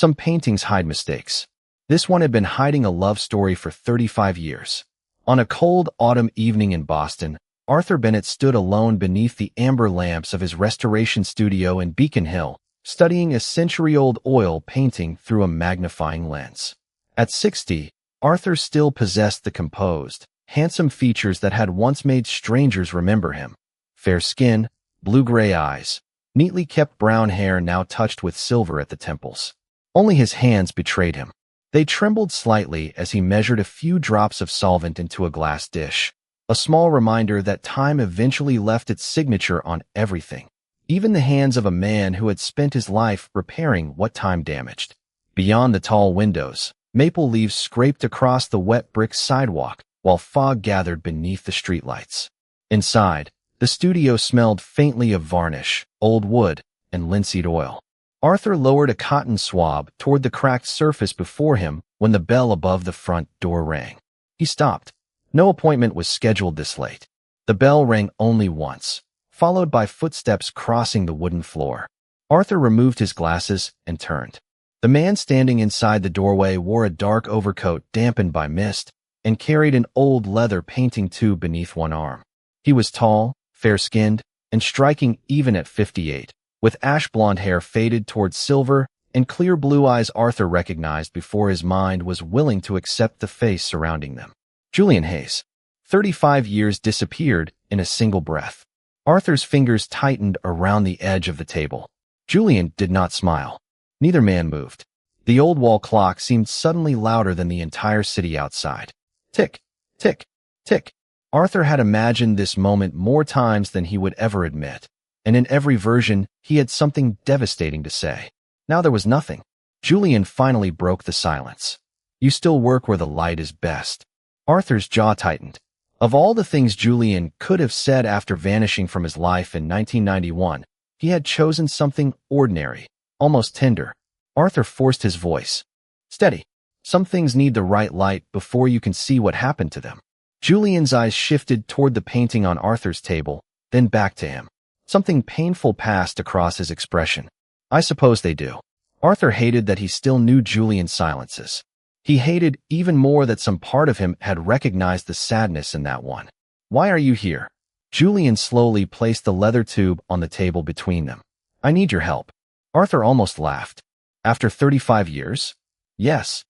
Some paintings hide mistakes. This one had been hiding a love story for 35 years. On a cold autumn evening in Boston, Arthur Bennett stood alone beneath the amber lamps of his restoration studio in Beacon Hill, studying a century-old oil painting through a magnifying lens. At 60, Arthur still possessed the composed, handsome features that had once made strangers remember him. Fair skin, blue-gray eyes, neatly kept brown hair now touched with silver at the temples. Only his hands betrayed him. They trembled slightly as he measured a few drops of solvent into a glass dish, a small reminder that time eventually left its signature on everything, even the hands of a man who had spent his life repairing what time damaged. Beyond the tall windows, maple leaves scraped across the wet brick sidewalk, while fog gathered beneath the streetlights. Inside, the studio smelled faintly of varnish, old wood, and linseed oil. Arthur lowered a cotton swab toward the cracked surface before him when the bell above the front door rang. He stopped. No appointment was scheduled this late. The bell rang only once, followed by footsteps crossing the wooden floor. Arthur removed his glasses and turned. The man standing inside the doorway wore a dark overcoat dampened by mist and carried an old leather painting tube beneath one arm. He was tall, fair-skinned, and striking even at 58. With ash-blonde hair faded towards silver and clear blue eyes Arthur recognized before his mind was willing to accept the face surrounding them. Julian Hayes. 35 years disappeared in a single breath. Arthur's fingers tightened around the edge of the table. Julian did not smile. Neither man moved. The old wall clock seemed suddenly louder than the entire city outside. Tick, tick, tick. Arthur had imagined this moment more times than he would ever admit, and in every version, he had something devastating to say. Now there was nothing. Julian finally broke the silence. You still work where the light is best. Arthur's jaw tightened. Of all the things Julian could have said after vanishing from his life in 1991, he had chosen something ordinary, almost tender. Arthur forced his voice. Steady. Some things need the right light before you can see what happened to them. Julian's eyes shifted toward the painting on Arthur's table, then back to him. Something painful passed across his expression. I suppose they do. Arthur hated that he still knew Julian's silences. He hated even more that some part of him had recognized the sadness in that one. Why are you here? Julian slowly placed the leather tube on the table between them. I need your help. Arthur almost laughed. After 35 years? Yes.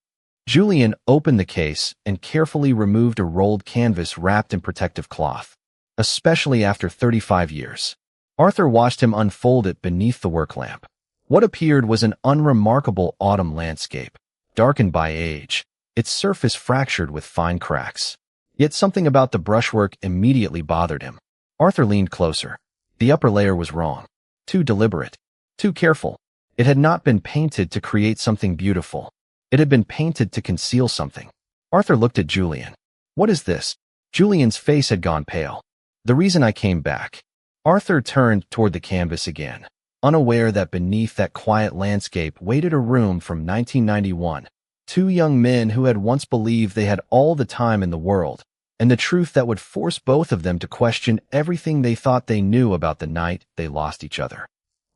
Julian opened the case and carefully removed a rolled canvas wrapped in protective cloth. Especially after 35 years. Arthur watched him unfold it beneath the work lamp. What appeared was an unremarkable autumn landscape, darkened by age, its surface fractured with fine cracks. Yet something about the brushwork immediately bothered him. Arthur leaned closer. The upper layer was wrong. Too deliberate. Too careful. It had not been painted to create something beautiful. It had been painted to conceal something. Arthur looked at Julian. What is this? Julian's face had gone pale. The reason I came back. Arthur turned toward the canvas again, unaware that beneath that quiet landscape waited a room from 1991. Two young men who had once believed they had all the time in the world, and the truth that would force both of them to question everything they thought they knew about the night they lost each other.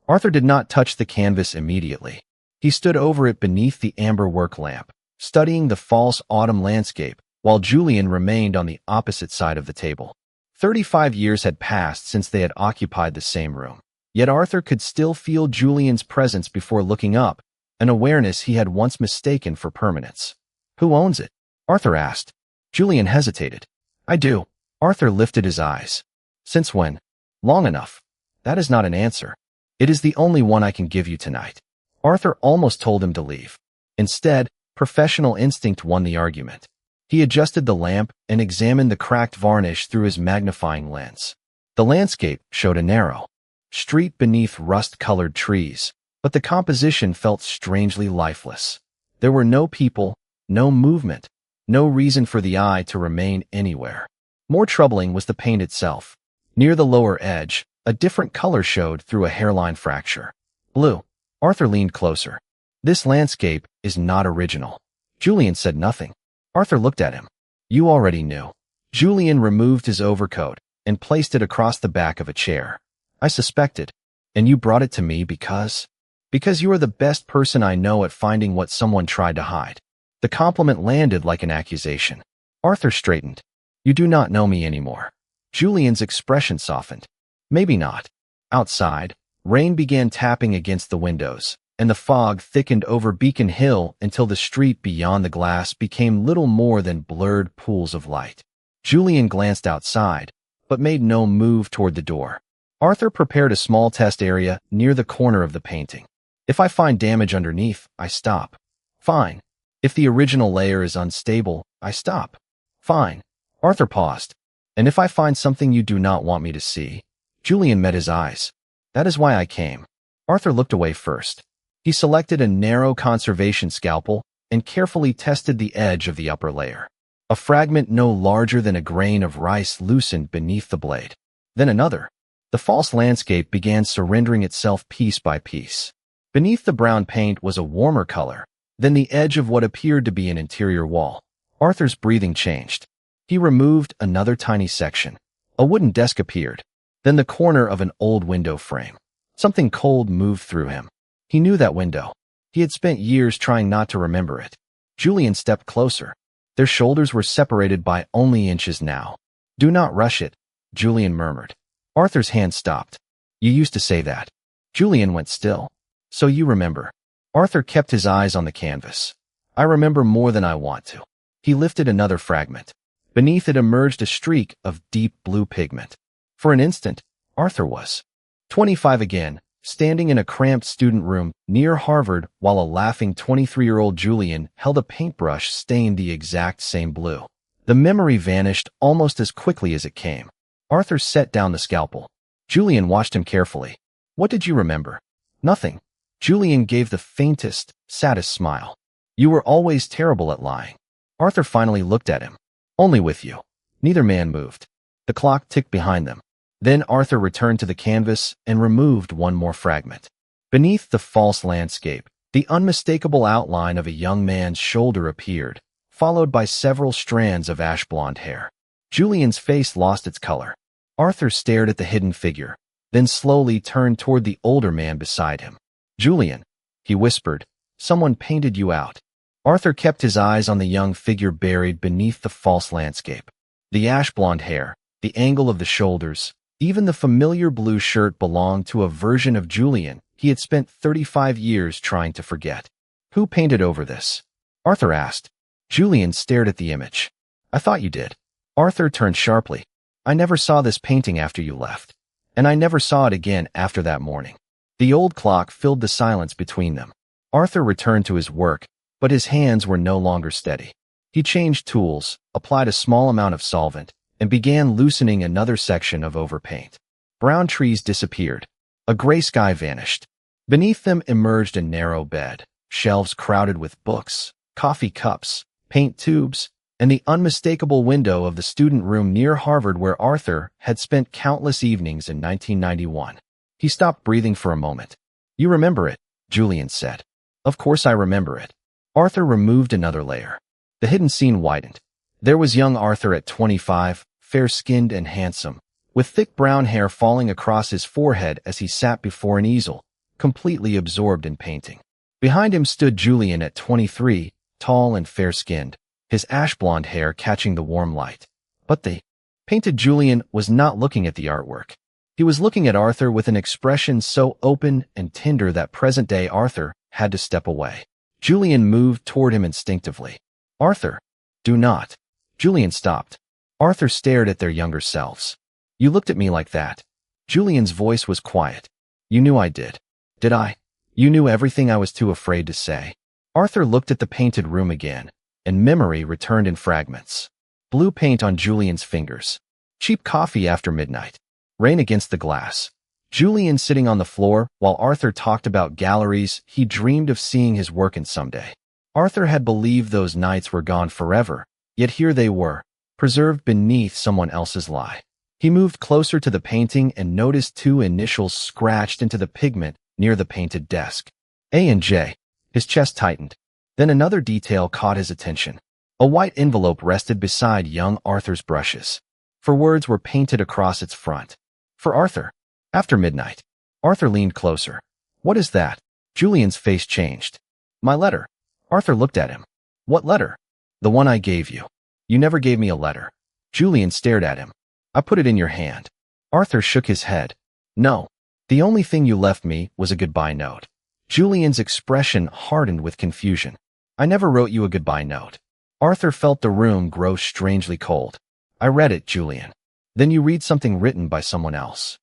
Arthur did not touch the canvas immediately. He stood over it beneath the amber work lamp, studying the false autumn landscape, while Julian remained on the opposite side of the table. 35 years had passed since they had occupied the same room. Yet Arthur could still feel Julian's presence before looking up, an awareness he had once mistaken for permanence. Who owns it? Arthur asked. Julian hesitated. I do. Arthur lifted his eyes. Since when? Long enough. That is not an answer. It is the only one I can give you tonight. Arthur almost told him to leave. Instead, professional instinct won the argument. He adjusted the lamp and examined the cracked varnish through his magnifying lens. The landscape showed a narrow street beneath rust-colored trees, but the composition felt strangely lifeless. There were no people, no movement, no reason for the eye to remain anywhere. More troubling was the paint itself. Near the lower edge, a different color showed through a hairline fracture. Blue. Arthur leaned closer. This landscape is not original. Julian said nothing. Arthur looked at him. You already knew. Julian removed his overcoat and placed it across the back of a chair. I suspected. And you brought it to me because... Because you are the best person I know at finding what someone tried to hide. The compliment landed like an accusation. Arthur straightened. You do not know me anymore. Julian's expression softened. Maybe not. Outside, rain began tapping against the windows, and the fog thickened over Beacon Hill until the street beyond the glass became little more than blurred pools of light. Julian glanced outside, but made no move toward the door. Arthur prepared a small test area near the corner of the painting. If I find damage underneath, I stop. Fine. If the original layer is unstable, I stop. Fine. Arthur paused. And if I find something you do not want me to see? Julian met his eyes. That is why I came. Arthur looked away first. He selected a narrow conservation scalpel and carefully tested the edge of the upper layer. A fragment no larger than a grain of rice loosened beneath the blade. Then another. The false landscape began surrendering itself piece by piece. Beneath the brown paint was a warmer color than the edge of what appeared to be an interior wall. Arthur's breathing changed. He removed another tiny section. A wooden desk appeared, then the corner of an old window frame. Something cold moved through him. He knew that window. He had spent years trying not to remember it. Julian stepped closer. Their shoulders were separated by only inches now. Do not rush it, Julian murmured. Arthur's hand stopped. You used to say that. Julian went still. So you remember. Arthur kept his eyes on the canvas. I remember more than I want to. He lifted another fragment. Beneath it emerged a streak of deep blue pigment. For an instant, Arthur was 25 again, standing in a cramped student room near Harvard while a laughing 23-year-old Julian held a paintbrush stained the exact same blue. The memory vanished almost as quickly as it came. Arthur set down the scalpel. Julian watched him carefully. What did you remember? Nothing. Julian gave the faintest, saddest smile. You were always terrible at lying. Arthur finally looked at him. Only with you. Neither man moved. The clock ticked behind them. Then Arthur returned to the canvas and removed one more fragment. Beneath the false landscape, the unmistakable outline of a young man's shoulder appeared, followed by several strands of ash-blonde hair. Julian's face lost its color. Arthur stared at the hidden figure, then slowly turned toward the older man beside him. Julian, he whispered, someone painted you out. Arthur kept his eyes on the young figure buried beneath the false landscape. The ash-blonde hair, the angle of the shoulders, even the familiar blue shirt belonged to a version of Julian he had spent 35 years trying to forget. Who painted over this? Arthur asked. Julian stared at the image. I thought you did. Arthur turned sharply. I never saw this painting after you left. And I never saw it again after that morning. The old clock filled the silence between them. Arthur returned to his work, but his hands were no longer steady. He changed tools, applied a small amount of solvent, and began loosening another section of overpaint. Brown trees disappeared. A gray sky vanished. Beneath them emerged a narrow bed, shelves crowded with books, coffee cups, paint tubes, and the unmistakable window of the student room near Harvard where Arthur had spent countless evenings in 1991. He stopped breathing for a moment. You remember it, Julian said. Of course I remember it. Arthur removed another layer. The hidden scene widened. There was young Arthur at 25, fair-skinned and handsome, with thick brown hair falling across his forehead as he sat before an easel, completely absorbed in painting. Behind him stood Julian at 23, tall and fair-skinned, his ash-blonde hair catching the warm light. But the painted Julian was not looking at the artwork. He was looking at Arthur with an expression so open and tender that present-day Arthur had to step away. Julian moved toward him instinctively. Arthur, do not. Julian stopped. Arthur stared at their younger selves. You looked at me like that. Julian's voice was quiet. You knew I did. Did I? You knew everything I was too afraid to say. Arthur looked at the painted room again, and memory returned in fragments. Blue paint on Julian's fingers. Cheap coffee after midnight. Rain against the glass. Julian sitting on the floor while Arthur talked about galleries he dreamed of seeing his work in someday. Arthur had believed those nights were gone forever, yet here they were, preserved beneath someone else's lie. He moved closer to the painting and noticed two initials scratched into the pigment near the painted desk. A and J. His chest tightened. Then another detail caught his attention. A white envelope rested beside young Arthur's brushes. For words were painted across its front. For Arthur. After midnight. Arthur leaned closer. What is that? Julian's face changed. My letter. Arthur looked at him. What letter? The one I gave you. You never gave me a letter. Julian stared at him. I put it in your hand. Arthur shook his head. No. The only thing you left me was a goodbye note. Julian's expression hardened with confusion. I never wrote you a goodbye note. Arthur felt the room grow strangely cold. I read it, Julian. Then you read something written by someone else.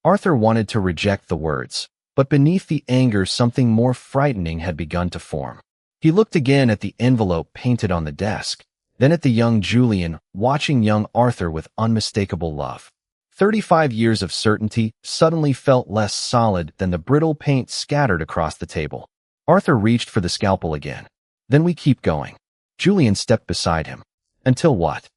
Arthur wanted to reject the words, but beneath the anger something more frightening had begun to form. He looked again at the envelope painted on the desk, then at the young Julian, watching young Arthur with unmistakable love. 35 years of certainty suddenly felt less solid than the brittle paint scattered across the table. Arthur reached for the scalpel again. Then we keep going. Julian stepped beside him. Until what?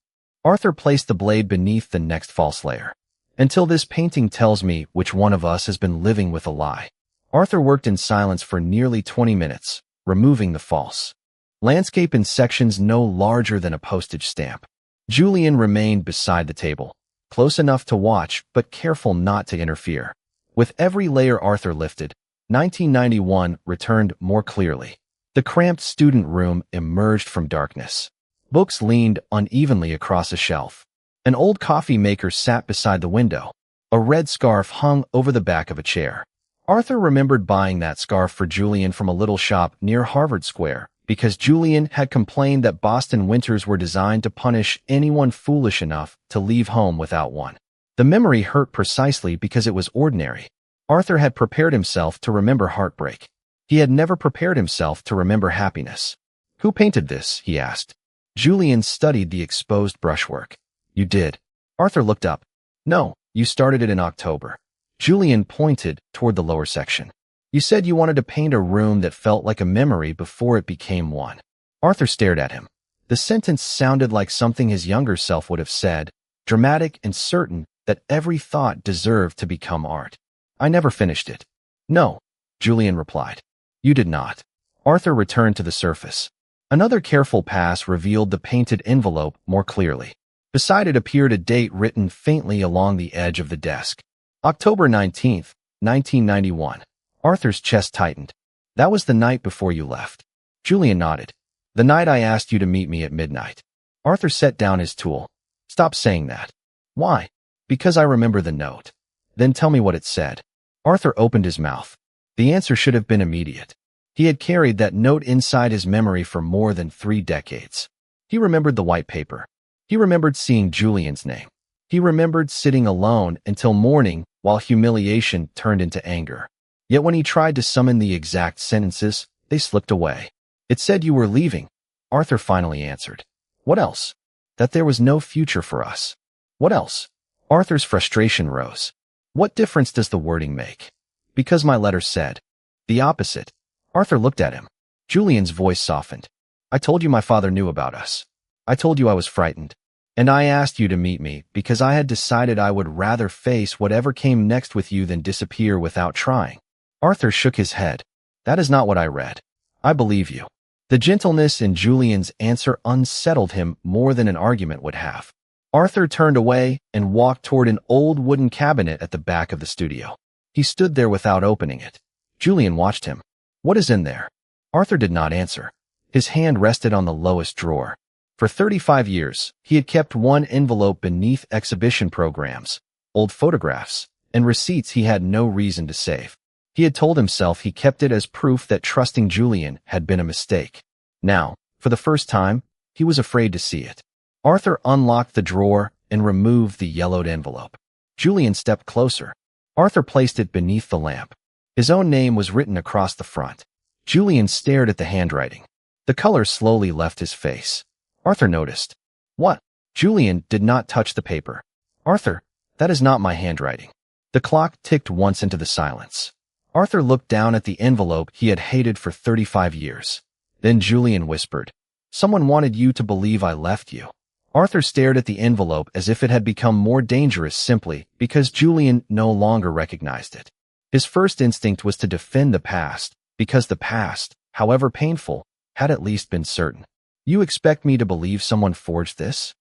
Arthur placed the blade beneath the next false layer. Until this painting tells me which one of us has been living with a lie. Arthur worked in silence for nearly 20 minutes, removing the false landscape in sections no larger than a postage stamp. Julian remained beside the table, close enough to watch but careful not to interfere. With every layer Arthur lifted, 1991 returned more clearly. The cramped student room emerged from darkness. Books leaned unevenly across a shelf. An old coffee maker sat beside the window. A red scarf hung over the back of a chair. Arthur remembered buying that scarf for Julian from a little shop near Harvard Square because Julian had complained that Boston winters were designed to punish anyone foolish enough to leave home without one. The memory hurt precisely because it was ordinary. Arthur had prepared himself to remember heartbreak. He had never prepared himself to remember happiness. Who painted this? He asked. Julian studied the exposed brushwork. You did. Arthur looked up. No, you started it in October. Julian pointed toward the lower section. You said you wanted to paint a room that felt like a memory before it became one. Arthur stared at him. The sentence sounded like something his younger self would have said, dramatic and certain that every thought deserved to become art. I never finished it. No, Julian replied. You did not. Arthur returned to the surface. Another careful pass revealed the painted envelope more clearly. Beside it appeared a date written faintly along the edge of the desk. October 19th, 1991. Arthur's chest tightened. That was the night before you left. Julian nodded. The night I asked you to meet me at midnight. Arthur set down his tool. Stop saying that. Why? Because I remember the note. Then tell me what it said. Arthur opened his mouth. The answer should have been immediate. He had carried that note inside his memory for more than 3 decades. He remembered the white paper. He remembered seeing Julian's name. He remembered sitting alone until morning while humiliation turned into anger. Yet when he tried to summon the exact sentences, they slipped away. It said you were leaving. Arthur finally answered. What else? That there was no future for us. What else? Arthur's frustration rose. What difference does the wording make? Because my letter said. The opposite. Arthur looked at him. Julian's voice softened. I told you my father knew about us. I told you I was frightened. And I asked you to meet me because I had decided I would rather face whatever came next with you than disappear without trying. Arthur shook his head. That is not what I read. I believe you. The gentleness in Julian's answer unsettled him more than an argument would have. Arthur turned away and walked toward an old wooden cabinet at the back of the studio. He stood there without opening it. Julian watched him. What is in there? Arthur did not answer. His hand rested on the lowest drawer. For 35 years, he had kept one envelope beneath exhibition programs, old photographs, and receipts he had no reason to save. He had told himself he kept it as proof that trusting Julian had been a mistake. Now, for the first time, he was afraid to see it. Arthur unlocked the drawer and removed the yellowed envelope. Julian stepped closer. Arthur placed it beneath the lamp. His own name was written across the front. Julian stared at the handwriting. The color slowly left his face. Arthur noticed. What? Julian did not touch the paper. Arthur, that is not my handwriting. The clock ticked once into the silence. Arthur looked down at the envelope he had hated for 35 years. Then Julian whispered, Someone wanted you to believe I left you. Arthur stared at the envelope as if it had become more dangerous simply because Julian no longer recognized it. His first instinct was to defend the past, because the past, however painful, had at least been certain. You expect me to believe someone forged this?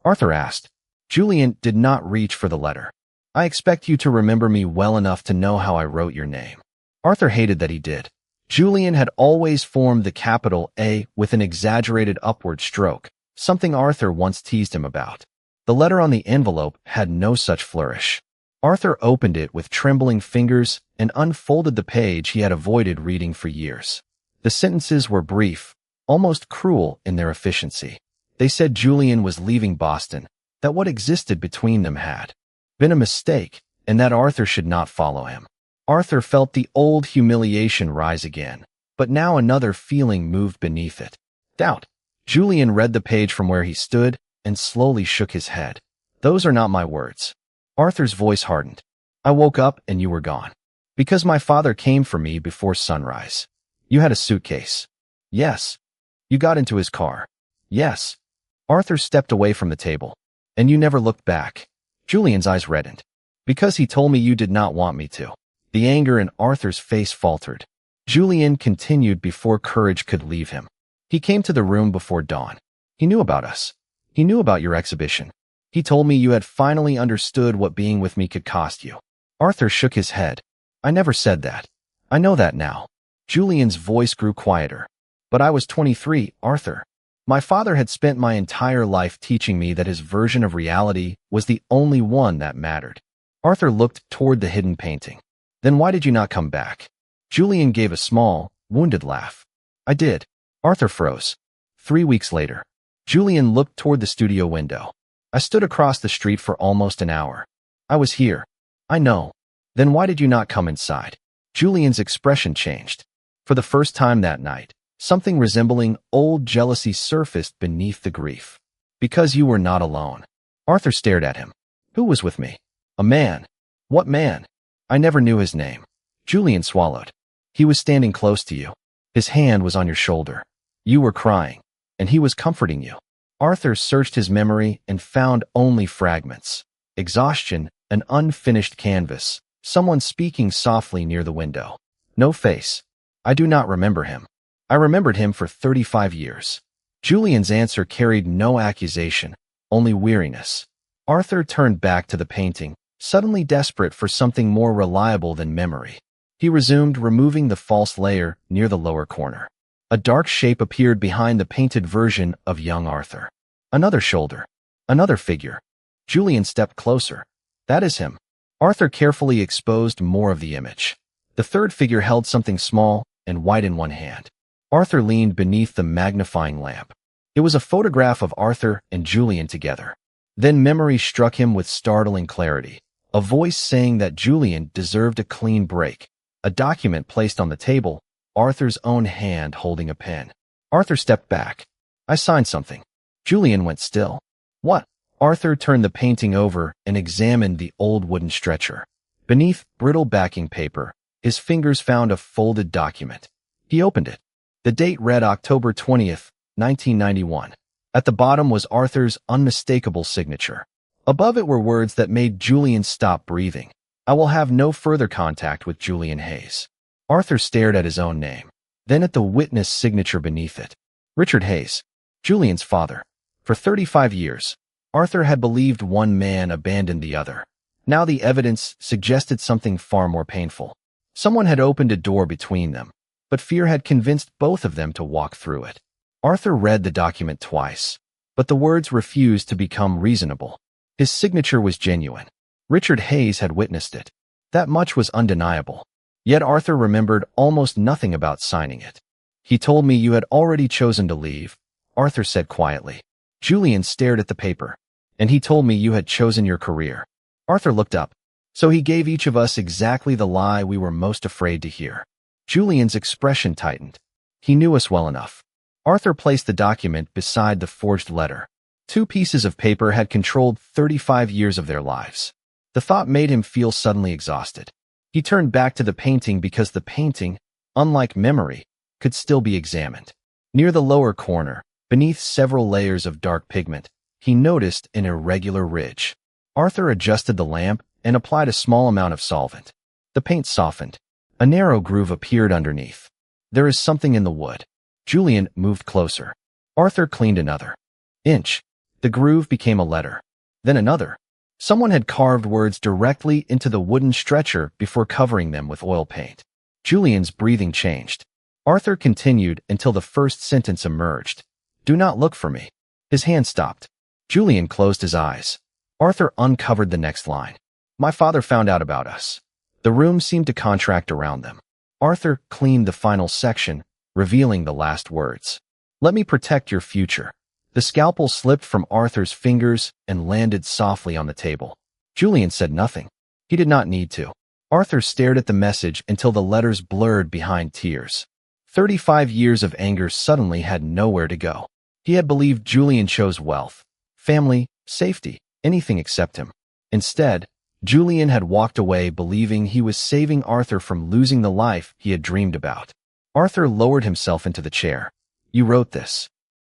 Arthur asked. Julian did not reach for the letter. I expect you to remember me well enough to know how I wrote your name. Arthur hated that he did. Julian had always formed the capital A with an exaggerated upward stroke, something Arthur once teased him about. The letter on the envelope had no such flourish. Arthur opened it with trembling fingers and unfolded the page he had avoided reading for years. The sentences were brief, almost cruel in their efficiency. They said Julian was leaving Boston, that what existed between them had been a mistake, and that Arthur should not follow him. Arthur felt the old humiliation rise again, but now another feeling moved beneath it. Doubt. Julian read the page from where he stood and slowly shook his head. Those are not my words. Arthur's voice hardened. I woke up and you were gone. Because my father came for me before sunrise. You had a suitcase. Yes. You got into his car. Yes. Arthur stepped away from the table. And you never looked back. Julian's eyes reddened. Because he told me you did not want me to. The anger in Arthur's face faltered. Julian continued before courage could leave him. He came to the room before dawn. He knew about us. He knew about your exhibition. He told me you had finally understood what being with me could cost you. Arthur shook his head. I never said that. I know that now. Julian's voice grew quieter. But I was 23, Arthur. My father had spent my entire life teaching me that his version of reality was the only one that mattered. Arthur looked toward the hidden painting. Then why did you not come back? Julian gave a small, wounded laugh. I did. Arthur froze. 3 weeks later. Julian looked toward the studio window. I stood across the street for almost an hour. I was here. I know. Then why did you not come inside? Julian's expression changed. For the first time that night, something resembling old jealousy surfaced beneath the grief. Because you were not alone. Arthur stared at him. Who was with me? A man. What man? I never knew his name. Julian swallowed. He was standing close to you. His hand was on your shoulder. You were crying, and he was comforting you. Arthur searched his memory and found only fragments. Exhaustion, an unfinished canvas, someone speaking softly near the window. No face. I do not remember him. I remembered him for 35 years. Julian's answer carried no accusation, only weariness. Arthur turned back to the painting, suddenly desperate for something more reliable than memory. He resumed removing the false layer near the lower corner. A dark shape appeared behind the painted version of young Arthur. Another shoulder. Another figure. Julian stepped closer. That is him. Arthur carefully exposed more of the image. The third figure held something small and white in one hand. Arthur leaned beneath the magnifying lamp. It was a photograph of Arthur and Julian together. Then memory struck him with startling clarity. A voice saying that Julian deserved a clean break. A document placed on the table, Arthur's own hand holding a pen. Arthur stepped back. I signed something. Julian went still. What? Arthur turned the painting over and examined the old wooden stretcher. Beneath brittle backing paper, his fingers found a folded document. He opened it. The date read October 20th, 1991. At the bottom was Arthur's unmistakable signature. Above it were words that made Julian stop breathing. I will have no further contact with Julian Hayes. Arthur stared at his own name, then at the witness signature beneath it. Richard Hayes, Julian's father. For 35 years, Arthur had believed one man abandoned the other. Now the evidence suggested something far more painful. Someone had opened a door between them, but fear had convinced both of them to walk through it. Arthur read the document twice, but the words refused to become reasonable. His signature was genuine. Richard Hayes had witnessed it. That much was undeniable. Yet Arthur remembered almost nothing about signing it. He told me you had already chosen to leave, Arthur said quietly. Julian stared at the paper. And he told me you had chosen your career. Arthur looked up. So he gave each of us exactly the lie we were most afraid to hear. Julian's expression tightened. He knew us well enough. Arthur placed the document beside the forged letter. 2 pieces of paper had controlled 35 years of their lives. The thought made him feel suddenly exhausted. He turned back to the painting because the painting, unlike memory, could still be examined. Near the lower corner, beneath several layers of dark pigment, he noticed an irregular ridge. Arthur adjusted the lamp and applied a small amount of solvent. The paint softened. A narrow groove appeared underneath. There is something in the wood. Julian moved closer. Arthur cleaned another inch. The groove became a letter. Then another. Someone had carved words directly into the wooden stretcher before covering them with oil paint. Julian's breathing changed. Arthur continued until the first sentence emerged. Do not look for me. His hand stopped. Julian closed his eyes. Arthur uncovered the next line. My father found out about us. The room seemed to contract around them. Arthur cleaned the final section, revealing the last words. Let me protect your future. The scalpel slipped from Arthur's fingers and landed softly on the table. Julian said nothing. He did not need to. Arthur stared at the message until the letters blurred behind tears. 35 years of anger suddenly had nowhere to go. He had believed Julian chose wealth, family, safety, anything except him. Instead, Julian had walked away believing he was saving Arthur from losing the life he had dreamed about. Arthur lowered himself into the chair. You wrote this.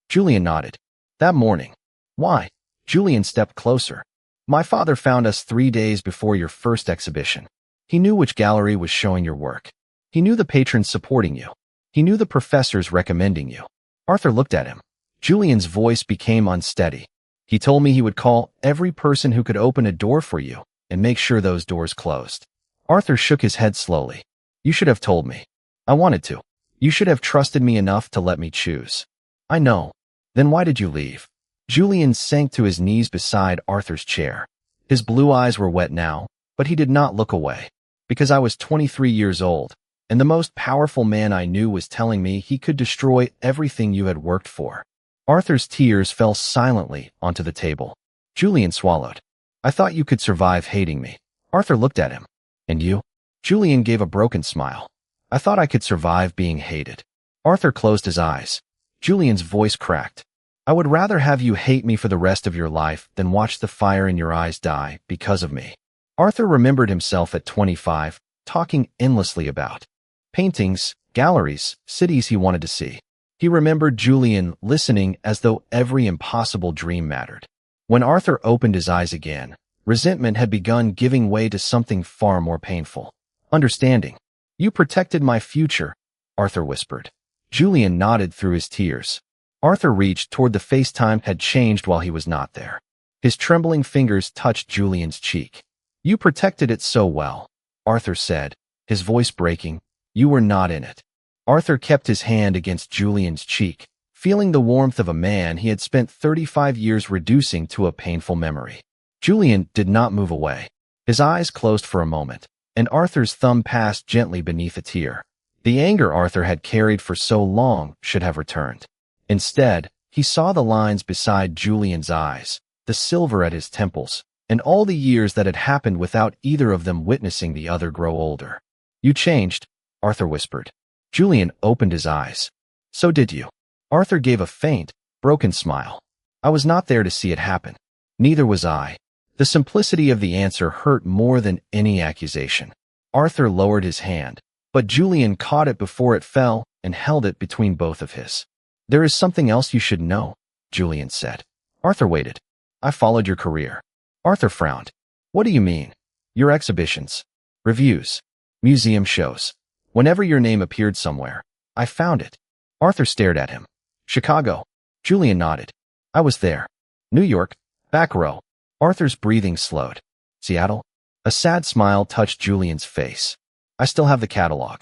Julian nodded. That morning. Why? Julian stepped closer. My father found us 3 days before your first exhibition. He knew which gallery was showing your work. He knew the patrons supporting you. He knew the professors recommending you. Arthur looked at him. Julian's voice became unsteady. He told me he would call every person who could open a door for you and make sure those doors closed. Arthur shook his head slowly. You should have told me. I wanted to. You should have trusted me enough to let me choose. I know. Then why did you leave? Julian sank to his knees beside Arthur's chair. His blue eyes were wet now, but he did not look away. Because I was 23 years old, and the most powerful man I knew was telling me he could destroy everything you had worked for. Arthur's tears fell silently onto the table. Julian swallowed. I thought you could survive hating me. Arthur looked at him. And you? Julian gave a broken smile. I thought I could survive being hated. Arthur closed his eyes. Julian's voice cracked. I would rather have you hate me for the rest of your life than watch the fire in your eyes die because of me. Arthur remembered himself at 25, talking endlessly about paintings, galleries, cities he wanted to see. He remembered Julian listening as though every impossible dream mattered. When Arthur opened his eyes again, resentment had begun giving way to something far more painful. Understanding. You protected my future, Arthur whispered. Julian nodded through his tears. Arthur reached toward the FaceTime had changed while he was not there. His trembling fingers touched Julian's cheek. You protected it so well, Arthur said, his voice breaking. You were not in it. Arthur kept his hand against Julian's cheek, feeling the warmth of a man he had spent 35 years reducing to a painful memory. Julian did not move away. His eyes closed for a moment, and Arthur's thumb passed gently beneath a tear. The anger Arthur had carried for so long should have returned. Instead, he saw the lines beside Julian's eyes, the silver at his temples, and all the years that had happened without either of them witnessing the other grow older. You changed, Arthur whispered. Julian opened his eyes. So did you. Arthur gave a faint, broken smile. I was not there to see it happen. Neither was I. The simplicity of the answer hurt more than any accusation. Arthur lowered his hand, but Julian caught it before it fell and held it between both of his. There is something else you should know, Julian said. Arthur waited. I followed your career. Arthur frowned. What do you mean? Your exhibitions, reviews, museum shows. Whenever your name appeared somewhere, I found it. Arthur stared at him. Chicago. Julian nodded. I was there. New York. Back row. Arthur's breathing slowed. Seattle? A sad smile touched Julian's face. I still have the catalog.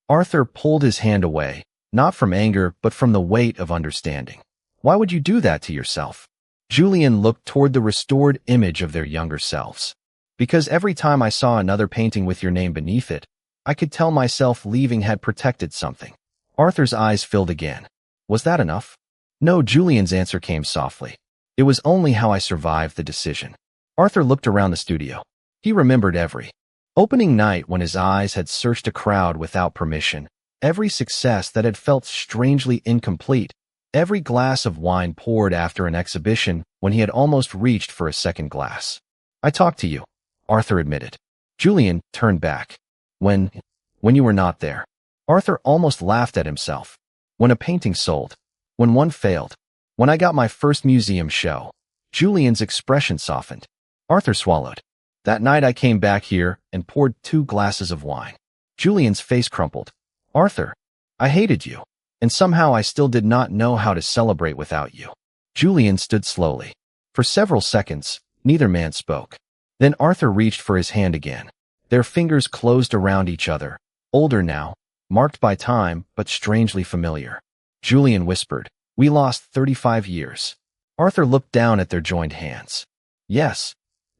Arthur pulled his hand away, not from anger but from the weight of understanding. Why would you do that to yourself? Julian looked toward the restored image of their younger selves. Because every time I saw another painting with your name beneath it, I could tell myself leaving had protected something. Arthur's eyes filled again. Was that enough? No, Julian's answer came softly. It was only how I survived the decision. Arthur looked around the studio. He remembered every opening night when his eyes had searched a crowd without permission, every success that had felt strangely incomplete, every glass of wine poured after an exhibition when he had almost reached for a second glass. I talked to you, Arthur admitted. Julian turned back. When you were not there. Arthur almost laughed at himself. When a painting sold. When one failed. When I got my first museum show. Julian's expression softened. Arthur swallowed. That night I came back here and poured 2 glasses of wine. Julian's face crumpled. Arthur, I hated you, and somehow I still did not know how to celebrate without you. Julian stood slowly. For several seconds, neither man spoke. Then Arthur reached for his hand again. Their fingers closed around each other, older now, marked by time, but strangely familiar. Julian whispered, "We lost 35 years." Arthur looked down at their joined hands. Yes.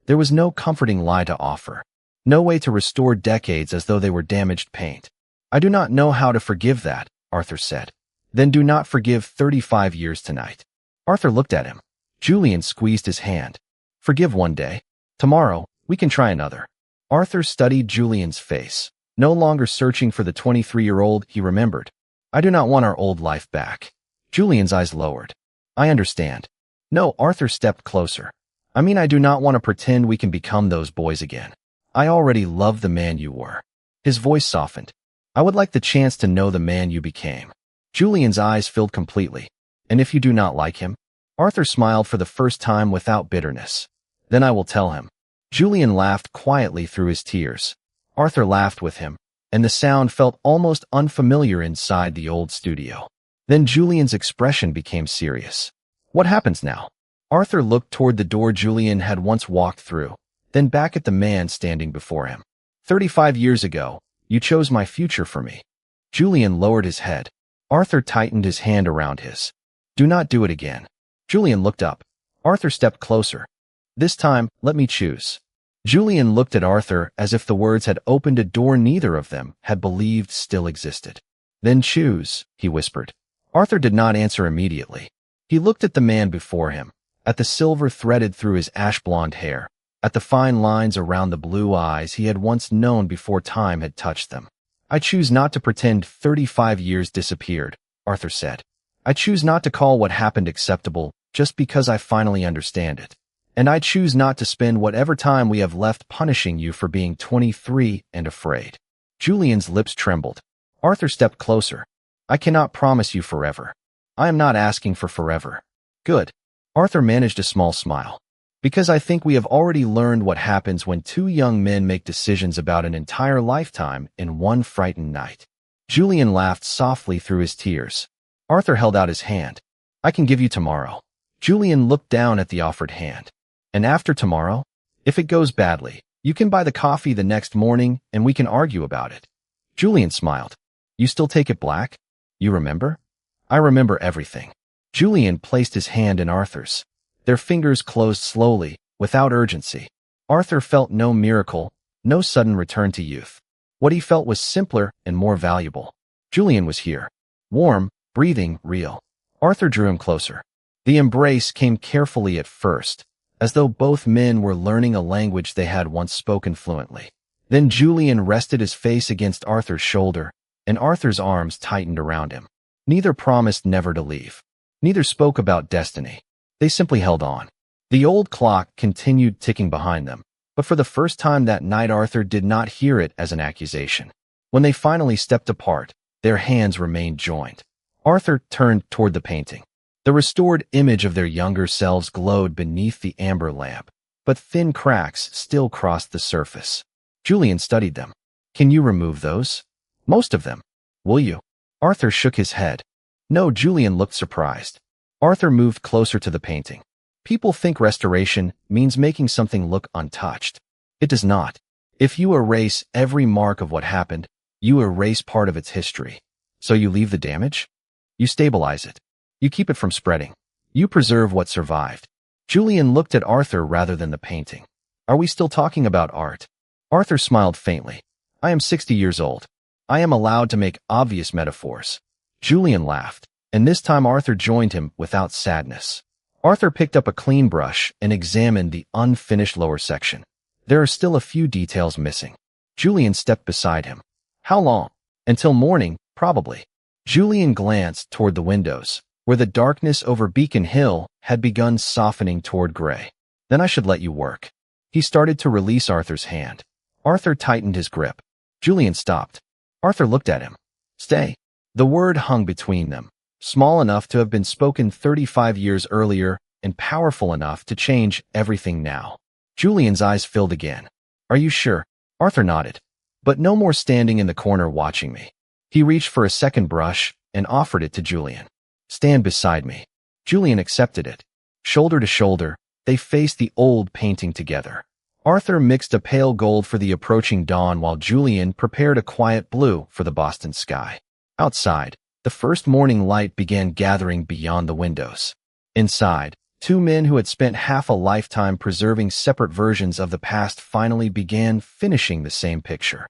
There was no comforting lie to offer. No way to restore decades as though they were damaged paint. "I do not know how to forgive that," Arthur said. "Then do not forgive 35 years tonight." Arthur looked at him. Julian squeezed his hand. "Forgive one day. Tomorrow, we can try another." Arthur studied Julian's face. No longer searching for the 23-year-old, he remembered. "I do not want our old life back." Julian's eyes lowered. "I understand." "No," Arthur stepped closer. "I mean, I do not want to pretend we can become those boys again. I already love the man you were." His voice softened. "I would like the chance to know the man you became." Julian's eyes filled completely. "And if you do not like him?" Arthur smiled for the first time without bitterness. "Then I will tell him." Julian laughed quietly through his tears. Arthur laughed with him, and the sound felt almost unfamiliar inside the old studio. Then Julian's expression became serious. "What happens now?" Arthur looked toward the door Julian had once walked through, then back at the man standing before him. 35 years ago, you chose my future for me." Julian lowered his head. Arthur tightened his hand around his. "Do not do it again." Julian looked up. Arthur stepped closer. "This time, let me choose." Julian looked at Arthur as if the words had opened a door neither of them had believed still existed. "Then choose," he whispered. Arthur did not answer immediately. He looked at the man before him, at the silver threaded through his ash-blonde hair, at the fine lines around the blue eyes he had once known before time had touched them. "I choose not to pretend 35 years disappeared," Arthur said. "I choose not to call what happened acceptable just because I finally understand it. And I choose not to spend whatever time we have left punishing you for being 23 and afraid." Julian's lips trembled. Arthur stepped closer. "I cannot promise you forever. I am not asking for forever." "Good." Arthur managed a small smile. "Because I think we have already learned what happens when two young men make decisions about an entire lifetime in one frightened night." Julian laughed softly through his tears. Arthur held out his hand. "I can give you tomorrow." Julian looked down at the offered hand. "And after tomorrow? If it goes badly, you can buy the coffee the next morning and we can argue about it." Julian smiled. "You still take it black? You remember?" "I remember everything." Julian placed his hand in Arthur's. Their fingers closed slowly, without urgency. Arthur felt no miracle, no sudden return to youth. What he felt was simpler and more valuable. Julian was here. Warm, breathing, real. Arthur drew him closer. The embrace came carefully at first, as though both men were learning a language they had once spoken fluently. Then Julian rested his face against Arthur's shoulder, and Arthur's arms tightened around him. Neither promised never to leave. Neither spoke about destiny. They simply held on. The old clock continued ticking behind them, but for the first time that night Arthur did not hear it as an accusation. When they finally stepped apart, their hands remained joined. Arthur turned toward the painting. The restored image of their younger selves glowed beneath the amber lamp, but thin cracks still crossed the surface. Julian studied them. "Can you remove those?" "Most of them." "Will you?" Arthur shook his head. "No." Julian looked surprised. Arthur moved closer to the painting. "People think restoration means making something look untouched. It does not. If you erase every mark of what happened, you erase part of its history. So you leave the damage? You stabilize it. You keep it from spreading. You preserve what survived." Julian looked at Arthur rather than the painting. "Are we still talking about art?" Arthur smiled faintly. "I am 60 years old. I am allowed to make obvious metaphors." Julian laughed, and this time Arthur joined him without sadness. Arthur picked up a clean brush and examined the unfinished lower section. There are still a few details missing. Julian stepped beside him. "How long?" "Until morning, probably." Julian glanced toward the windows, where the darkness over Beacon Hill had begun softening toward gray. "Then I should let you work." He started to release Arthur's hand. Arthur tightened his grip. Julian stopped. Arthur looked at him. "Stay." The word hung between them, small enough to have been spoken 35 years earlier and powerful enough to change everything now. Julian's eyes filled again. "Are you sure?" Arthur nodded. "But no more standing in the corner watching me." He reached for a second brush and offered it to Julian. "Stand beside me." Julian accepted it. Shoulder to shoulder, they faced the old painting together. Arthur mixed a pale gold for the approaching dawn while Julian prepared a quiet blue for the Boston sky. Outside, the first morning light began gathering beyond the windows. Inside, two men who had spent half a lifetime preserving separate versions of the past finally began finishing the same picture.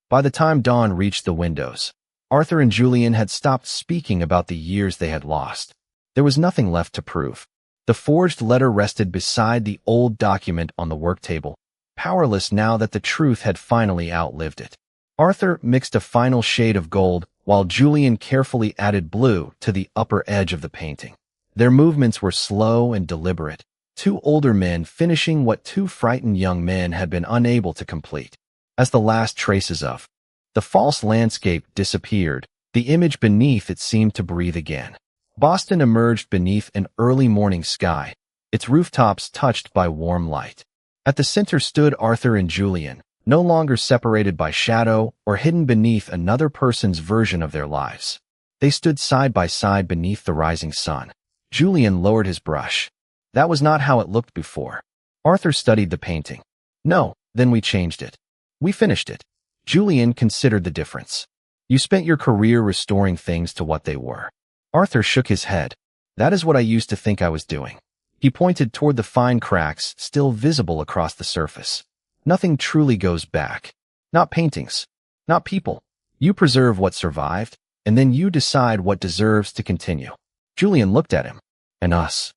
By the time dawn reached the windows, Arthur and Julian had stopped speaking about the years they had lost. There was nothing left to prove. The forged letter rested beside the old document on the work table, powerless now that the truth had finally outlived it. Arthur mixed a final shade of gold, while Julian carefully added blue to the upper edge of the painting. Their movements were slow and deliberate, two older men finishing what two frightened young men had been unable to complete. As the last traces of the false landscape disappeared, the image beneath it seemed to breathe again. Boston emerged beneath an early morning sky, its rooftops touched by warm light. At the center stood Arthur and Julian, no longer separated by shadow or hidden beneath another person's version of their lives. They stood side by side beneath the rising sun. Julian lowered his brush. That was not how it looked before. Arthur studied the painting. No, then we changed it. We finished it. Julian considered the difference. You spent your career restoring things to what they were. Arthur shook his head. That is what I used to think I was doing. He pointed toward the fine cracks still visible across the surface. Nothing truly goes back. Not paintings. Not people. You preserve what survived, and then you decide what deserves to continue. Julian looked at him. And us.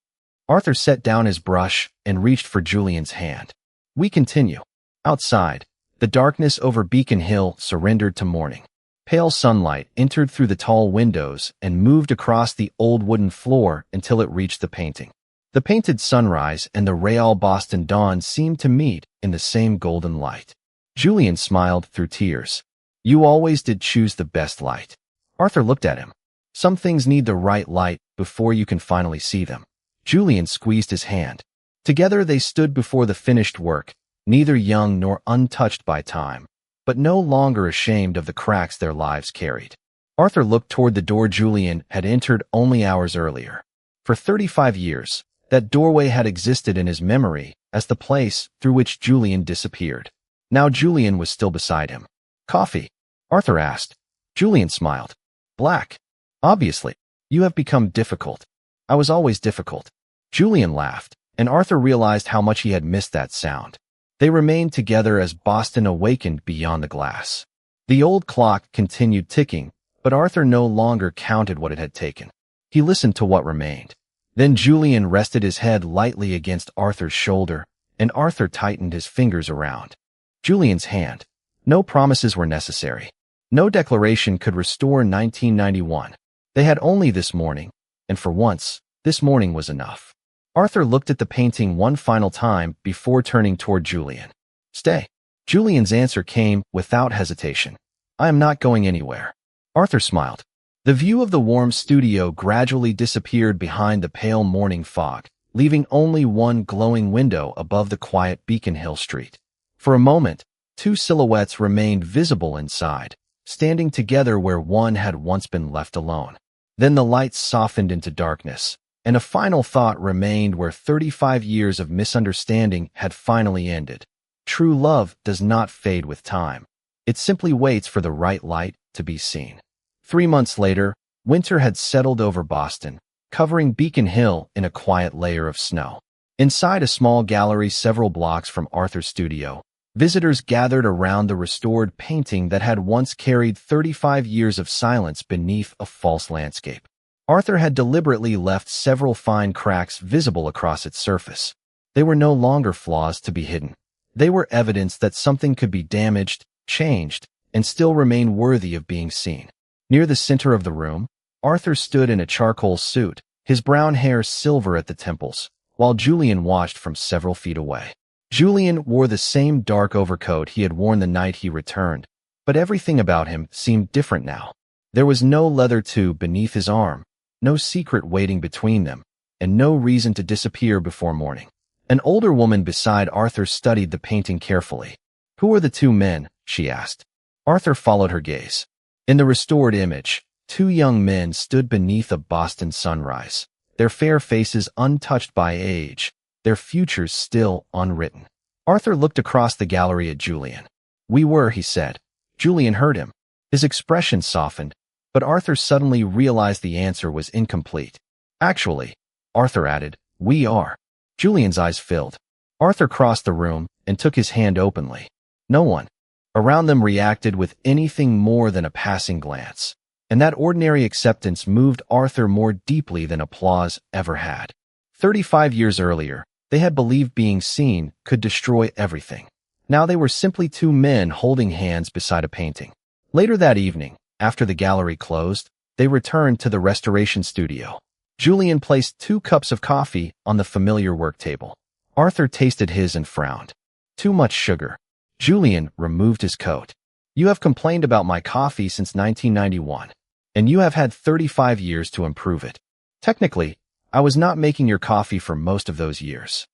Arthur set down his brush and reached for Julian's hand. We continue. Outside, the darkness over Beacon Hill surrendered to morning. Pale sunlight entered through the tall windows and moved across the old wooden floor until it reached the painting. The painted sunrise and the Real Boston dawn seemed to meet in the same golden light. Julian smiled through tears. You always did choose the best light. Arthur looked at him. Some things need the right light before you can finally see them. Julian squeezed his hand. Together they stood before the finished work, neither young nor untouched by time, but no longer ashamed of the cracks their lives carried. Arthur looked toward the door Julian had entered only hours earlier. For 35 years, that doorway had existed in his memory as the place through which Julian disappeared. Now Julian was still beside him. Coffee? Arthur asked. Julian smiled. Black. Obviously. You have become difficult. I was always difficult. Julian laughed, and Arthur realized how much he had missed that sound. They remained together as Boston awakened beyond the glass. The old clock continued ticking, but Arthur no longer counted what it had taken. He listened to what remained. Then Julian rested his head lightly against Arthur's shoulder, and Arthur tightened his fingers around Julian's hand. No promises were necessary. No declaration could restore 1991. They had only this morning, and for once, this morning was enough. Arthur looked at the painting one final time before turning toward Julian. Stay. Julian's answer came without hesitation. I am not going anywhere. Arthur smiled. The view of the warm studio gradually disappeared behind the pale morning fog, leaving only one glowing window above the quiet Beacon Hill street. For a moment, two silhouettes remained visible inside, standing together where one had once been left alone. Then the lights softened into darkness, and a final thought remained where 35 years of misunderstanding had finally ended. True love does not fade with time. It simply waits for the right light to be seen. 3 months later, winter had settled over Boston, covering Beacon Hill in a quiet layer of snow. Inside a small gallery several blocks from Arthur's studio, visitors gathered around the restored painting that had once carried 35 years of silence beneath a false landscape. Arthur had deliberately left several fine cracks visible across its surface. They were no longer flaws to be hidden. They were evidence that something could be damaged, changed, and still remain worthy of being seen. Near the center of the room, Arthur stood in a charcoal suit, his brown hair silver at the temples, while Julian watched from several feet away. Julian wore the same dark overcoat he had worn the night he returned, but everything about him seemed different now. There was no leather tube beneath his arm, no secret waiting between them, and no reason to disappear before morning. An older woman beside Arthur studied the painting carefully. Who are the two men? She asked. Arthur followed her gaze. In the restored image, two young men stood beneath a Boston sunrise, their fair faces untouched by age, their futures still unwritten. Arthur looked across the gallery at Julian. "We were," he said. Julian heard him. His expression softened, but Arthur suddenly realized the answer was incomplete. "Actually," Arthur added, "we are." Julian's eyes filled. Arthur crossed the room and took his hand openly. No one around them reacted with anything more than a passing glance, and that ordinary acceptance moved Arthur more deeply than applause ever had. 35 years earlier, they had believed being seen could destroy everything. Now they were simply two men holding hands beside a painting. Later that evening, after the gallery closed, they returned to the restoration studio. Julian placed 2 cups of coffee on the familiar work table. Arthur tasted his and frowned. Too much sugar. Julian removed his coat. "You have complained about my coffee since 1991, and you have had 35 years to improve it. Technically, I was not making your coffee for most of those years."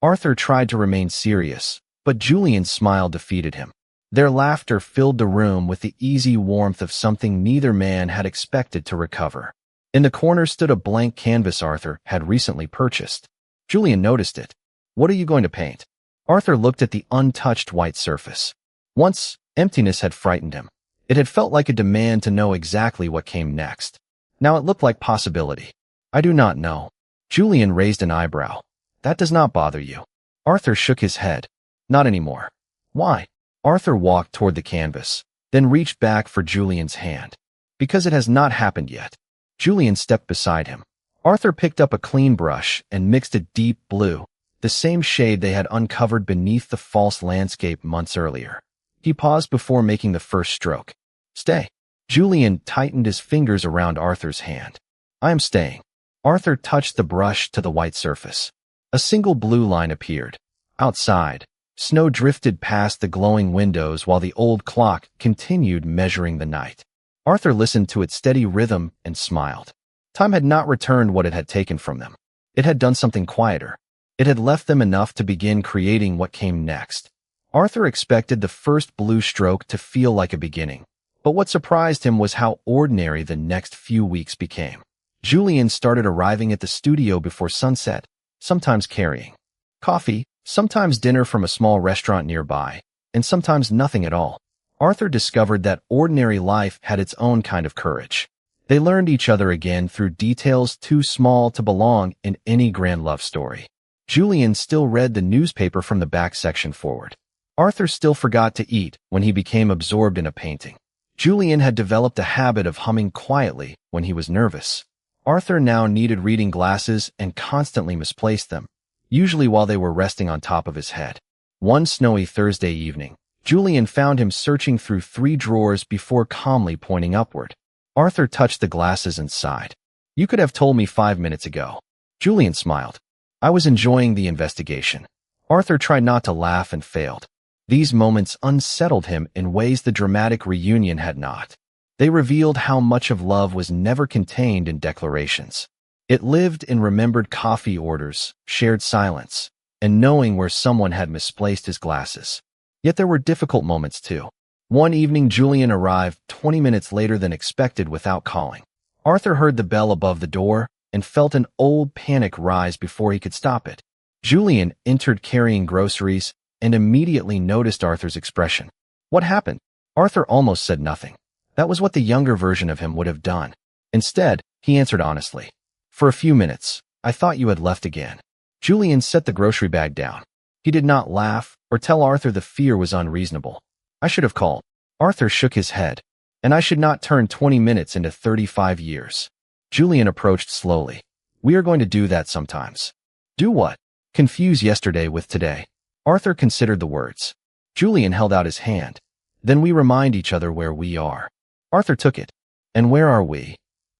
Arthur tried to remain serious, but Julian's smile defeated him. Their laughter filled the room with the easy warmth of something neither man had expected to recover. In the corner stood a blank canvas Arthur had recently purchased. Julian noticed it. "What are you going to paint?" Arthur looked at the untouched white surface. Once, emptiness had frightened him. It had felt like a demand to know exactly what came next. Now it looked like possibility. "I do not know." Julian raised an eyebrow. "That does not bother you." Arthur shook his head. "Not anymore." "Why?" Arthur walked toward the canvas, then reached back for Julian's hand. "Because it has not happened yet." Julian stepped beside him. Arthur picked up a clean brush and mixed a deep blue, the same shade they had uncovered beneath the false landscape months earlier. He paused before making the first stroke. "Stay." Julian tightened his fingers around Arthur's hand. "I am staying." Arthur touched the brush to the white surface. A single blue line appeared. Outside, snow drifted past the glowing windows while the old clock continued measuring the night. Arthur listened to its steady rhythm and smiled. Time had not returned what it had taken from them. It had done something quieter. It had left them enough to begin creating what came next. Arthur expected the first blue stroke to feel like a beginning, but what surprised him was how ordinary the next few weeks became. Julian started arriving at the studio before sunset, sometimes carrying coffee, sometimes dinner from a small restaurant nearby, and sometimes nothing at all. Arthur discovered that ordinary life had its own kind of courage. They learned each other again through details too small to belong in any grand love story. Julian still read the newspaper from the back section forward. Arthur still forgot to eat when he became absorbed in a painting. Julian had developed a habit of humming quietly when he was nervous. Arthur now needed reading glasses and constantly misplaced them, usually while they were resting on top of his head. One snowy Thursday evening, Julian found him searching through 3 drawers before calmly pointing upward. Arthur touched the glasses and sighed. "You could have told me 5 minutes ago." Julian smiled. "I was enjoying the investigation." Arthur tried not to laugh and failed. These moments unsettled him in ways the dramatic reunion had not. They revealed how much of love was never contained in declarations. It lived in remembered coffee orders, shared silence, and knowing where someone had misplaced his glasses. Yet there were difficult moments too. One evening Julian arrived 20 minutes later than expected without calling. Arthur heard the bell above the door and felt an old panic rise before he could stop it. Julian entered carrying groceries and immediately noticed Arthur's expression. "What happened?" Arthur almost said nothing. That was what the younger version of him would have done. Instead, he answered honestly. "For a few minutes, I thought you had left again." Julian set the grocery bag down. He did not laugh or tell Arthur the fear was unreasonable. "I should have called." Arthur shook his head. "And I should not turn 20 minutes into 35 years. Julian approached slowly. "We are going to do that sometimes." "Do what?" "Confuse yesterday with today." Arthur considered the words. Julian held out his hand. "Then we remind each other where we are." Arthur took it. "And where are we?"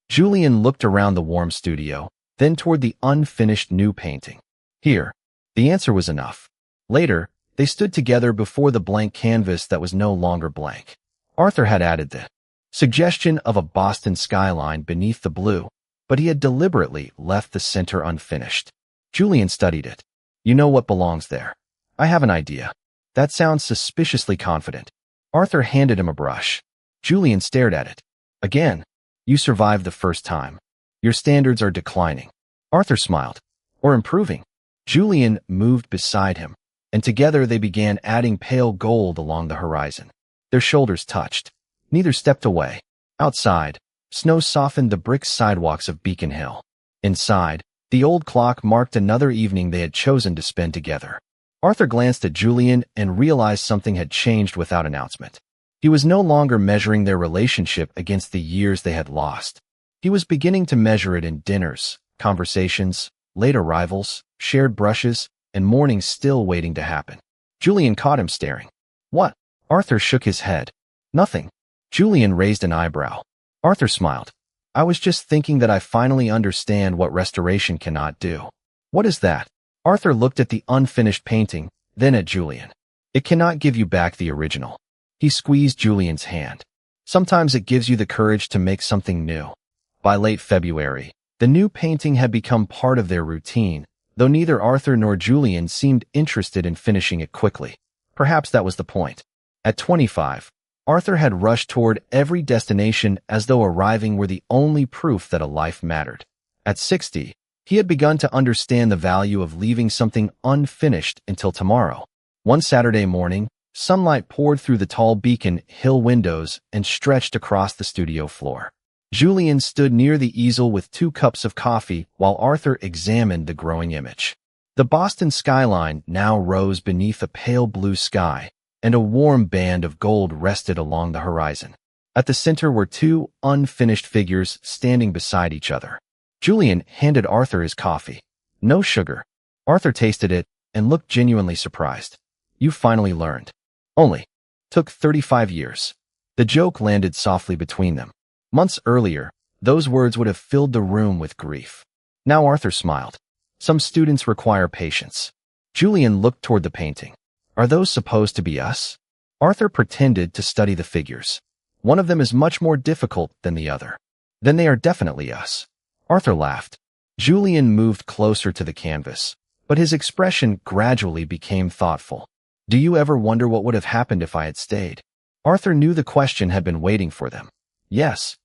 Julian looked around the warm studio, then toward the unfinished new painting. "Here." The answer was enough. Later, they stood together before the blank canvas that was no longer blank. Arthur had added the suggestion of a Boston skyline beneath the blue, but he had deliberately left the center unfinished. Julian studied it. "You know what belongs there?" "I have an idea." "That sounds suspiciously confident." Arthur handed him a brush. Julian stared at it. "Again, you survived the first time. Your standards are declining." Arthur smiled. "Or improving." Julian moved beside him. and together they began adding pale gold along the horizon. Their shoulders touched. Neither stepped away. Outside, snow softened the brick sidewalks of Beacon Hill. Inside, the old clock marked another evening they had chosen to spend together. Arthur glanced at Julian and realized something had changed without announcement. He was no longer measuring their relationship against the years they had lost. He was beginning to measure it in dinners, conversations, late arrivals, shared brushes, and mornings still waiting to happen. Julian caught him staring. What? Arthur shook his head. Nothing. Julian raised an eyebrow. Arthur smiled. I was just thinking that I finally understand what restoration cannot do. What is that? Arthur looked at the unfinished painting, then at Julian. It cannot give you back the original. He squeezed Julian's hand. Sometimes it gives you the courage to make something new. By late February, the new painting had become part of their routine, though neither Arthur nor Julian seemed interested in finishing it quickly. Perhaps that was the point. At 25, Arthur had rushed toward every destination as though arriving were the only proof that a life mattered. At 60, he had begun to understand the value of leaving something unfinished until tomorrow. One Saturday morning, sunlight poured through the tall Beacon Hill windows and stretched across the studio floor. Julian stood near the easel with 2 cups of coffee while Arthur examined the growing image. The Boston skyline now rose beneath a pale blue sky, and a warm band of gold rested along the horizon. At the center were 2 unfinished figures standing beside each other. Julian handed Arthur his coffee. No sugar. Arthur tasted it and looked genuinely surprised. You finally learned. Only. Took 35 years. The joke landed softly between them. Months earlier, those words would have filled the room with grief. Now Arthur smiled. Some students require patience. Julian looked toward the painting. Are those supposed to be us? Arthur pretended to study the figures. One of them is much more difficult than the other. Then they are definitely us. Arthur laughed. Julian moved closer to the canvas, but his expression gradually became thoughtful. Do you ever wonder what would have happened if I had stayed? Arthur knew the question had been waiting for them. Yes.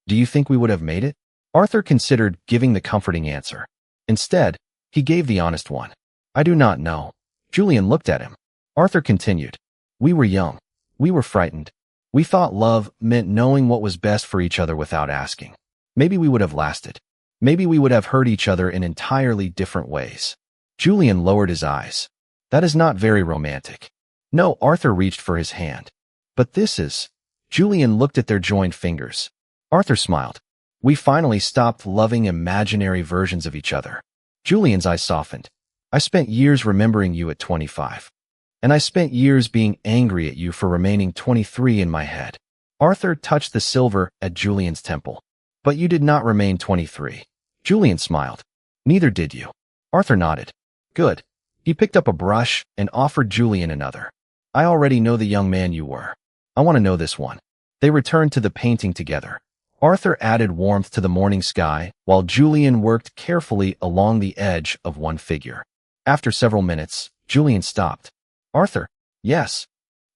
Do you think we would have made it? Arthur considered giving the comforting answer. Instead, he gave the honest one. I do not know. Julian looked at him. Arthur continued. We were young. We were frightened. We thought love meant knowing what was best for each other without asking. Maybe we would have lasted. Maybe we would have hurt each other in entirely different ways. Julian lowered his eyes. That is not very romantic. No, Arthur reached for his hand. But this is. Julian looked at their joined fingers. Arthur smiled. We finally stopped loving imaginary versions of each other. Julian's eyes softened. I spent years remembering you at 25. And I spent years being angry at you for remaining 23 in my head. Arthur touched the silver at Julian's temple. But you did not remain 23. Julian smiled. Neither did you. Arthur nodded. Good. He picked up a brush and offered Julian another. I already know the young man you were. I want to know this one. They returned to the painting together. Arthur added warmth to the morning sky, while Julian worked carefully along the edge of one figure. After several minutes, Julian stopped. Arthur, yes.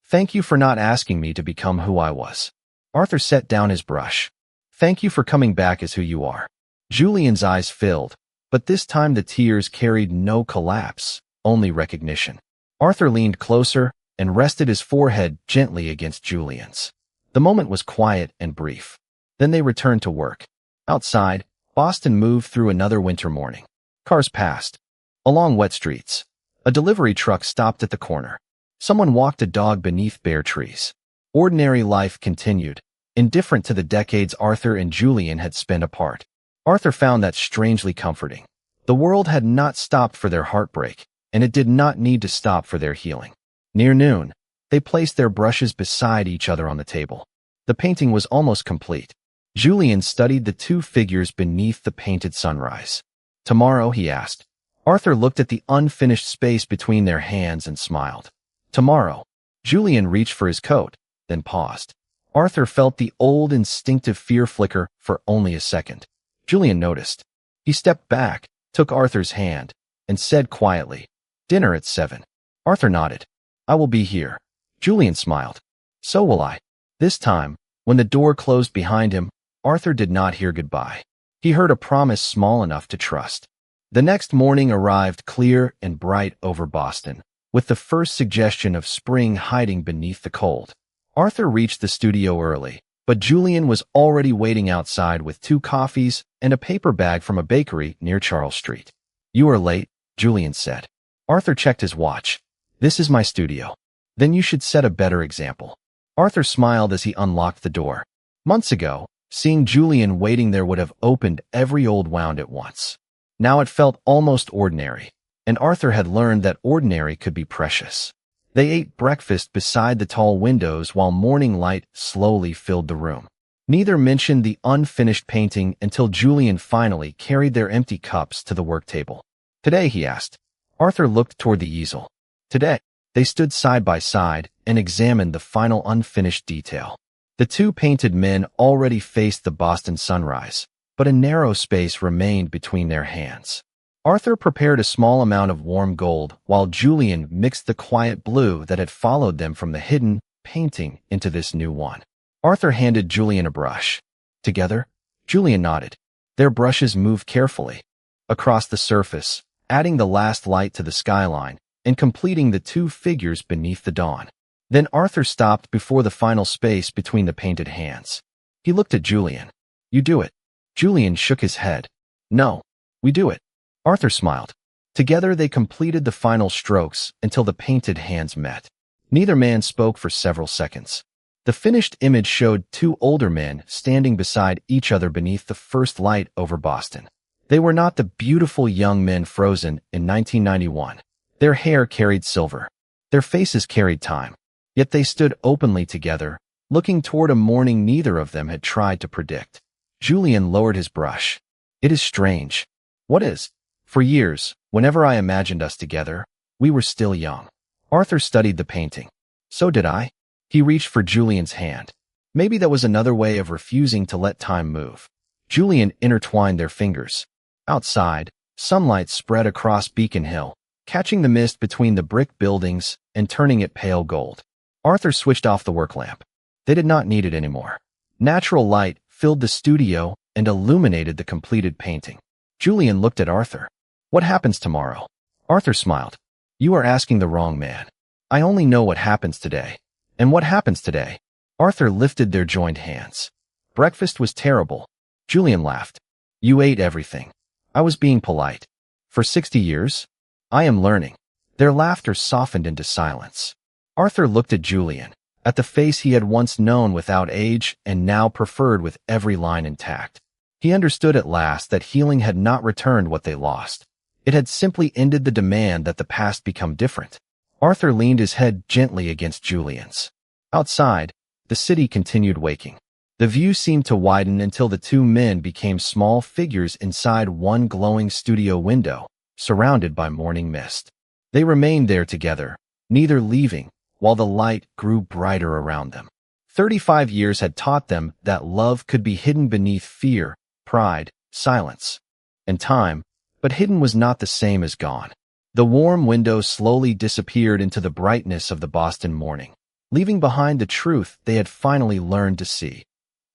Thank you for not asking me to become who I was. Arthur set down his brush. Thank you for coming back as who you are. Julian's eyes filled, but this time the tears carried no collapse, only recognition. Arthur leaned closer and rested his forehead gently against Julian's. The moment was quiet and brief. Then they returned to work. Outside, Boston moved through another winter morning. Cars passed. Along wet streets, a delivery truck stopped at the corner. Someone walked a dog beneath bare trees. Ordinary life continued, indifferent to the decades Arthur and Julian had spent apart. Arthur found that strangely comforting. The world had not stopped for their heartbreak, and it did not need to stop for their healing. Near noon, they placed their brushes beside each other on the table. The painting was almost complete. Julian studied the 2 figures beneath the painted sunrise. Tomorrow, he asked. Arthur looked at the unfinished space between their hands and smiled. Tomorrow. Julian reached for his coat, then paused. Arthur felt the old instinctive fear flicker for only a second. Julian noticed. He stepped back, took Arthur's hand, and said quietly, Dinner at 7. Arthur nodded. I will be here. Julian smiled. So will I. This time, when the door closed behind him, Arthur did not hear goodbye. He heard a promise small enough to trust. The next morning arrived clear and bright over Boston, with the first suggestion of spring hiding beneath the cold. Arthur reached the studio early, but Julian was already waiting outside with 2 coffees and a paper bag from a bakery near Charles Street. "You are late," Julian said. Arthur checked his watch. "This is my studio." "Then you should set a better example." Arthur smiled as he unlocked the door. Months ago, seeing Julian waiting there would have opened every old wound at once. Now it felt almost ordinary, and Arthur had learned that ordinary could be precious. They ate breakfast beside the tall windows while morning light slowly filled the room. Neither mentioned the unfinished painting until Julian finally carried their empty cups to the work table. "Today?" he asked. Arthur looked toward the easel. "Today." They stood side by side and examined the final unfinished detail. The 2 painted men already faced the Boston sunrise, but a narrow space remained between their hands. Arthur prepared a small amount of warm gold while Julian mixed the quiet blue that had followed them from the hidden painting into this new one. Arthur handed Julian a brush. "Together?" Julian nodded. Their brushes moved carefully across the surface, adding the last light to the skyline and completing the 2 figures beneath the dawn. Then Arthur stopped before the final space between the painted hands. He looked at Julian. "You do it." Julian shook his head. "No, we do it." Arthur smiled. Together they completed the final strokes until the painted hands met. Neither man spoke for several seconds. The finished image showed 2 older men standing beside each other beneath the first light over Boston. They were not the beautiful young men frozen in 1991. Their hair carried silver. Their faces carried time. Yet they stood openly together, looking toward a morning neither of them had tried to predict. Julian lowered his brush. "It is strange." "What is?" "For years, whenever I imagined us together, we were still young." Arthur studied the painting. "So did I." He reached for Julian's hand. Maybe that was another way of refusing to let time move. Julian intertwined their fingers. Outside, sunlight spread across Beacon Hill, catching the mist between the brick buildings and turning it pale gold. Arthur switched off the work lamp. They did not need it anymore. Natural light filled the studio and illuminated the completed painting. Julian looked at Arthur. "What happens tomorrow?" Arthur smiled. "You are asking the wrong man. I only know what happens today." "And what happens today?" Arthur lifted their joined hands. "Breakfast was terrible." Julian laughed. "You ate everything." "I was being polite." "For 60 years?" "I am learning." Their laughter softened into silence. Arthur looked at Julian, at the face he had once known without age and now preferred with every line intact. He understood at last that healing had not returned what they lost. It had simply ended the demand that the past become different. Arthur leaned his head gently against Julian's. Outside, the city continued waking. The view seemed to widen until the 2 men became small figures inside one glowing studio window, surrounded by morning mist. They remained there together, neither leaving, while the light grew brighter around them. 35 years had taught them that love could be hidden beneath fear, pride, silence, and time, but hidden was not the same as gone. The warm window slowly disappeared into the brightness of the Boston morning, leaving behind the truth they had finally learned to see.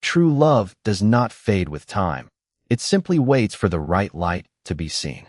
True love does not fade with time. It simply waits for the right light to be seen.